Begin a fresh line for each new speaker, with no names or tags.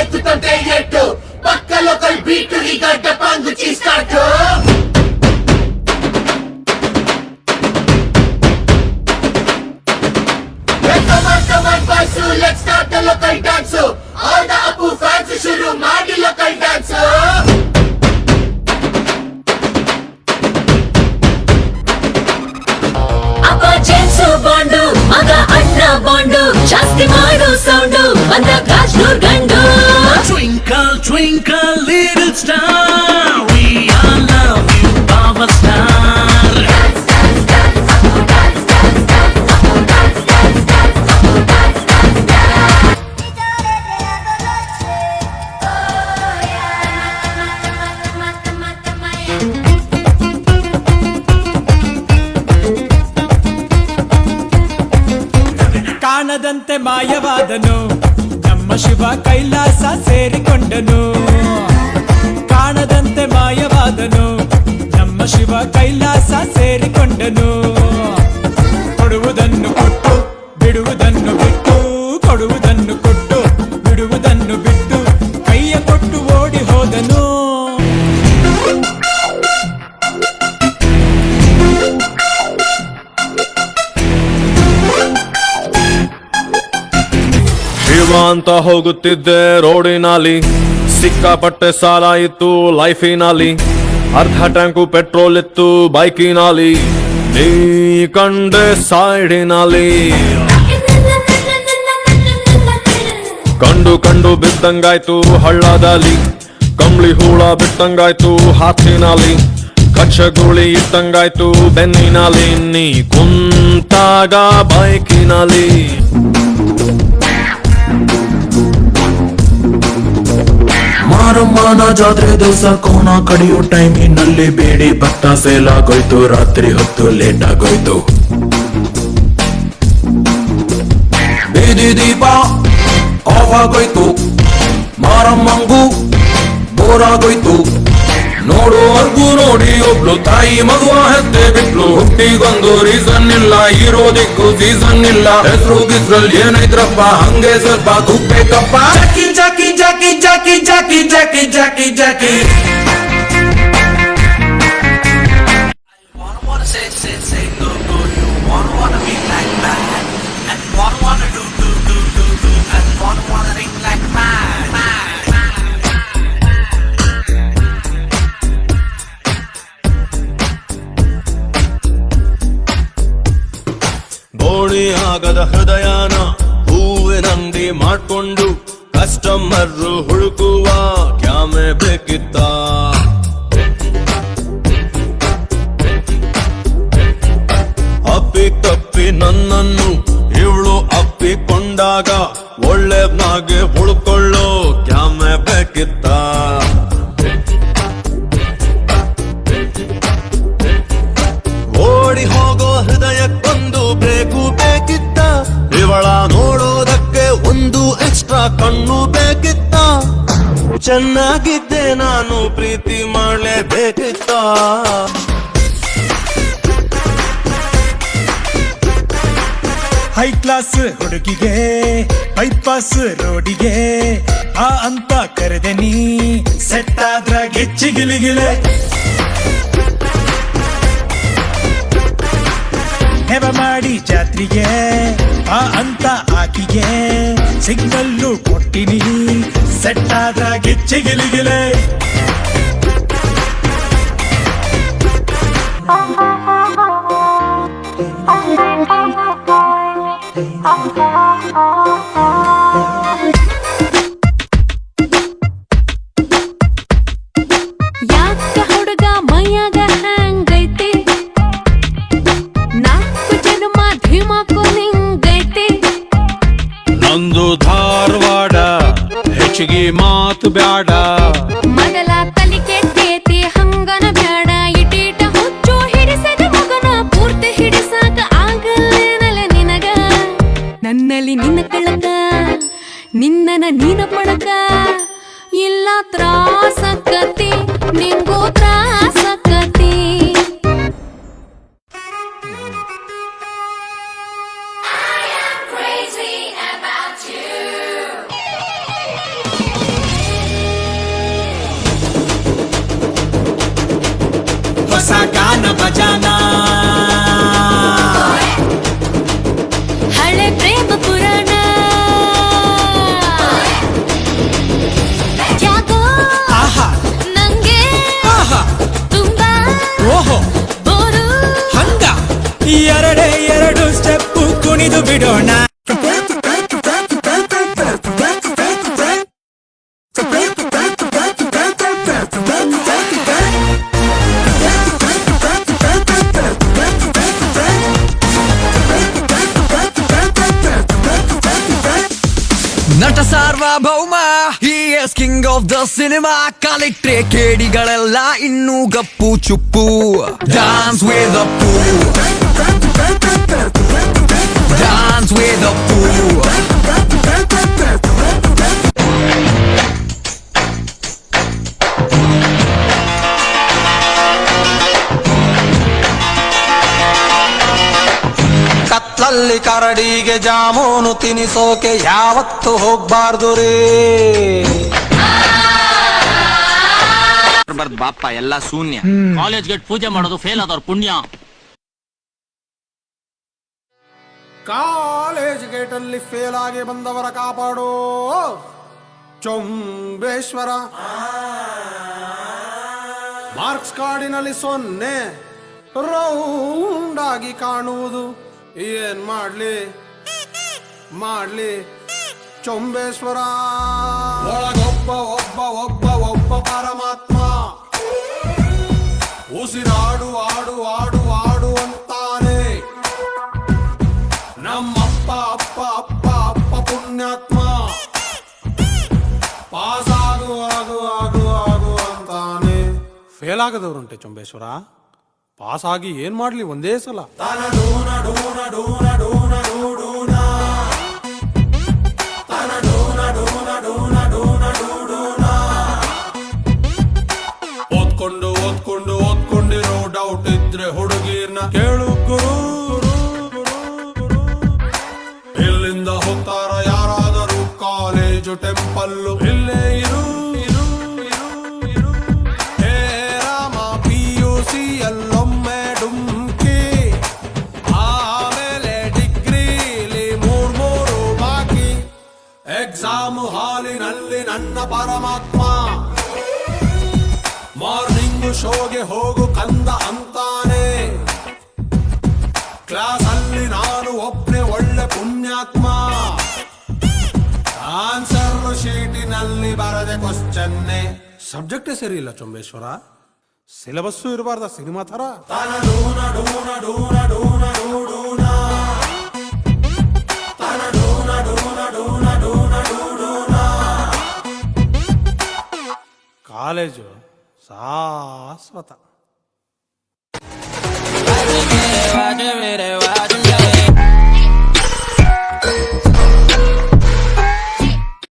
ఎక్కుతుంటే ఎట్టు పక్క local beat ఈ గడ్డ పంగు చీస్టార్ట్ Let's start the local dance. All the Apu fans shuru ಮಾಡಿ local dance.
ಅಪ್ಪ ಜೇನ್ಸು ಬಾಂಡು ಮಗ ಅಣ್ಣ ಬಾಂಡು ಜಾಸ್ತಿ ಮಾಡು ಸೌಂಡು ಬಂದ ಕಾಶ್ನೂರ್ ಗಂಡು.
Twinkle twinkle little star, we all love you power star.
ಕಾಣದಂತೆ ಮಾಯವಾದನು ನಮ್ಮ ಶಿವ ಕೈಲಾಸ ಸೇರಿಕೊಂಡನು. ಕಾಣದಂತೆ ಮಾಯವಾದನು ನಮ್ಮ ಶಿವ ಕೈಲಾಸ ಸೇರಿಕೊಂಡನು. ಕೊಡುವುದನ್ನು ಕೊಟ್ಟು ಬಿಡುವುದನ್ನು ಬಿಟ್ಟು, ಕೊಡುವುದನ್ನು ಕೊಟ್ಟು ಬಿಡುವುದನ್ನು ಬಿಟ್ಟು ಕೈಯ ಕೊಟ್ಟು ಓಡಿ ಹೋದನು.
ಅಂತ ಹೋಗುತ್ತಿದ್ದೆ ರೋಡಿನಲ್ಲಿ, ಸಿಕ್ಕಾಪಟ್ಟೆ ಸಾಲ ಇತ್ತು ಲೈಫಿನಲ್ಲಿ, ಅರ್ಧ ಟ್ಯಾಂಕು ಪೆಟ್ರೋಲ್ ಇತ್ತು ಬೈಕಿನಲ್ಲಿ, ನೀ ಕಂಡೆ ಸೈಡಿನಲ್ಲಿ. ಕಂಡು ಕಂಡು ಬಿದ್ದಂಗಾಯ್ತು ಹಳ್ಳದಲ್ಲಿ, ಕಂಬಳಿ ಹೂಳ ಬಿಟ್ಟಂಗಾಯ್ತು ಹಾಸಿನಲ್ಲಿ, ಕಚ್ಚಗುಳಿ ಇಟ್ಟಂಗಾಯ್ತು ಬೆನ್ನಿನಲ್ಲಿ, ನೀ ಕುಂತಾಗ ಬೈಕಿನಲ್ಲಿ.
ಮಾರಮ್ಮನ ಜಾತ್ರೆ ದಿವಸ ಕೋಣ ಕಡಿಯೋ ಟೈಮಿನಲ್ಲಿ ಬೇಡಿ ಭತ್ತ ಸೇಲ್ ಆಗೋಯ್ತು, ರಾತ್ರಿ ಹೊತ್ತು ಲೇಟ್ ಆಗೋಯ್ತು. ಬೀದಿ ದೀಪ ಆಫ್ ಆಗೋಯ್ತು, ಮಾರಮ್ಮಂಗೂ ಬೋರ್ ಆಗೋಯ್ತು. ನೋಡುವರ್ಗೂ ನೋಡಿ ಒಬ್ಳು ತಾಯಿ ಮಗುವ ಹೆತ್ತೆ ಬಿಟ್ಲು. ಹುಟ್ಟಿಗೊಂದು ರೀಸನ್ ಇಲ್ಲ, ಇರೋದಿಕ್ಕೂ ಸೀಸನ್ ಇಲ್ಲ. ಹೆಸರು ಗಿಸ್ರಲ್ಲಿ ಏನೈತ್ರಪ್ಪ ಹಂಗೆ ಸ್ವಲ್ಪ ಕುಪ್ಪೇಕಪ್ಪ. ಜಾಕಿ ಜಾಕಿ ಜಾಕಿ ಜಾಕಿ ಜಾಕಿ ಜಾಕಿ ಜಾಕಿ ಜಾಕಿ
ಬೋಳಿ ಆಗದ ಹೃದಯನ ಹೂವಿನಂಗಡಿ ಮಾಡ್ಕೊಂಡು ಕಸ್ಟಮರ್ ಹುಡುಕುವ ಕ್ಯಾಮೆ ಬೇಕಿತ್ತ. ಅಪ್ಪಿ ತಪ್ಪಿ ನನ್ನನ್ನು ಇವಳು ಅಪ್ಪಿಕೊಂಡಾಗ ಒಳ್ಳೆನಾಗೆ ಉಳ್ಕೊಳ್ಳೋ ಕ್ಯಾಮೆ ಬೇಕಿತ್ತ. ಓಡಿ ಹೋಗೋ ಹೃದಯಕ್ಕೊಂದು ಬ್ರೇಕು ಬೇಕಿತ್ತ. ಇವಳ ನೋಡೋದಕ್ಕೆ ಒಂದು ಎಕ್ಸ್ಟ್ರಾ ಕಣ್ಣು ಬೇಕಿತ್ತ. ಚೆನ್ನಾಗಿದ್ದೆ ನಾನು ಪ್ರೀತಿ ಮಾಡಲೇಬೇಕಿತ್ತ.
ಹೈ ಕ್ಲಾಸ್ ಹುಡುಗಿಗೆ ಬೈಪಾಸ್ ರೋಡಿಗೆ ಆ ಅಂತ ಕರೆದೆ ನೀ, ಸೆಟ್ ಆದ್ರ ಗಿಚ್ಚಿಗಿಲಿಗಿಲೆ. ನೆವ ಮಾಡಿ ಜಾತ್ರೆಗೆ ಆ ಅಂತ ಆಕಿಗೆ ಸಿಗ್ನಲ್ಲು ಕೊಟ್ಟಿನಿ, ಸೆಟ್ ಆದ್ರ ಗಿಚ್ಚಿಗಿಲಿಗಿಲೆ.
ಯಾಕ ಹುಡುಗ ಮೈಯಾಗ ಹ್ಯಾಂಗೈತಿ, ನಾಲ್ಕು ಜನ್ಮ ಧೀಮಾಕು ನಿಂಗೈತಿ.
ನಂದು ಧಾರವಾಡ ಹೆಚ್ಚಿಗೆ ಮಾತು ಬ್ಯಾಡ,
ಮೊದಲ ತಲಿ ಕೆಟ್ಟೇತಿ ಹಂಗನ ಬ್ಯಾಡ. ಇಟೀಟ ಹುಚ್ಚು ಹಿಡಿಸದ ಮಗನ ಪೂರ್ತಿ ಹಿಡಿಸಾಕ ಆಗಲ್ಲೇನಲ್ಲ ನಿನಗ. ನನ್ನಲ್ಲಿ ನಿನ್ನ ಕಳಕ, ನಿನ್ನನ ನೀನ ಪಡಕ, ಇಲ್ಲ ತ್ರಾಸಕತಿ ನಿಂಗೂ ತ್ರಾಸಕತಿ.
ಬಿಡೋಣ.
ನಟ ಸಾರ್ವಭೌಮ he is king of the cinema. ಕಾಲಿಟ್ರೆ ಕೇಡಿಗಳೆಲ್ಲ ಇನ್ನೂ ಗಪ್ಪು ಚುಪ್ಪು. ಡಾನ್ಸ್ ವೇದ ಪೂ, ಡಾನ್ಸ್ ವೇದ ಪೂ.
ಕತ್ಲಲ್ಲಿ ಕರಡಿಗೆ ಜಾಮೂನು ತಿನಿಸೋಕೆ ಯಾವತ್ತು ಹೋಗ್ಬಾರ್ದು ರೇ.
ಬಾಪ್ಪ ಎಲ್ಲ ಶೂನ್ಯ. ಕಾಲೇಜ್ ಗೇಟ್ ಪೂಜೆ ಮಾಡೋದು ಫೇಲ್ ಆದವ್ರ ಪುಣ್ಯ.
ಕಾಲೇಜ್ ಗೇಟ್ ಅಲ್ಲಿ ಫೇಲ್ ಆಗಿ ಬಂದವರ ಕಾಪಾಡೋ ಚೊಂಬೇಶ್ವರ. ಮಾರ್ಕ್ಸ್ ಕಾರ್ಡಿನಲ್ಲಿ 0 ರೌಂಡ್ ಆಗಿ ಕಾಣುವುದು. ಏನ್ ಮಾಡ್ಲಿ ಚೊಂಬೇಶ್ವರ. ಒಳಗೊಬ್ಬ ಒಬ್ಬ ಒಬ್ಬ ಒಬ್ಬ ಪರಮಾತ್ಮ. ಉಸಿರಾಡು ಆಡು ಆಡು ಆಡು ಅಂತಾನೆ ನಮ್ಮಪ್ಪ ಅಪ್ಪ ಅಪ್ಪ ಅಪ್ಪ ಪುಣ್ಯಾತ್ಮ. ಪಾಸ್ ಆಗು ಆಗು ಆಗು ಆಗು ಅಂತಾನೆ. ಫೇಲ್ ಆಗದವ್ರುಂಟೆ ಚೊಂಬೇಶ್ವರ. ಪಾಸ್ ಆಗಿ ಏನ್ ಮಾಡ್ಲಿ ಒಂದೇ ಸಲ. ಓದ್ಕೊಂಡು ಓದ್ಕೊಂಡು ಓದ್ಕೊಂಡಿರೋ ಡೌಟ್ ಇದ್ರೆ ಹುಡುಗಿರ್ನ ಕೇಳು ಗುರು. ಇಲ್ಲಿಂದ ಹೋಗ್ತಾರ ಯಾರಾದರೂ ಕಾಲೇಜು ಟೆಂಪಲ್ಲು. ಇಲ್ಲೇ ಇರು. ಹೇ ರಾಮ PUC ಎಲ್ಲೊಮ್ಮೆ ಡುಮ್ಕಿ. ಆಮೇಲೆ ಡಿಗ್ರಿಲಿ 3 ಬಾಕಿ. ಎಕ್ಸಾಮ್ ಹಾಲಿನಲ್ಲಿ ನನ್ನ ಪರಮಾತ್ಮ. ಮಾರ್ನಿಂಗ್ ಶೋಗೆ ಹೋಗು ಕಂದ ಅಂತಾನೆ. ಕ್ಲಾಸ್ ಅಲ್ಲಿ ನಾನು ಒಬ್ನೇ ಒಳ್ಳೆ ಪುಣ್ಯಾತ್ಮ. ಆನ್ಸರ್ ಶೀಟಿನಲ್ಲಿ ಬರದೆ ಕ್ವಶ್ಚನ್ನೇ. ಸಬ್ಜೆಕ್ಟೇ ಸರಿ ಇಲ್ಲ ಚೊಂಬೇಶ್ವರ. ಸಿಲೆಬಸ್ಸು ಇರಬಾರ್ದ ಸಿನಿಮಾ ತರ. ಕಾಲೇಜು ಶಾಶ್ವತ.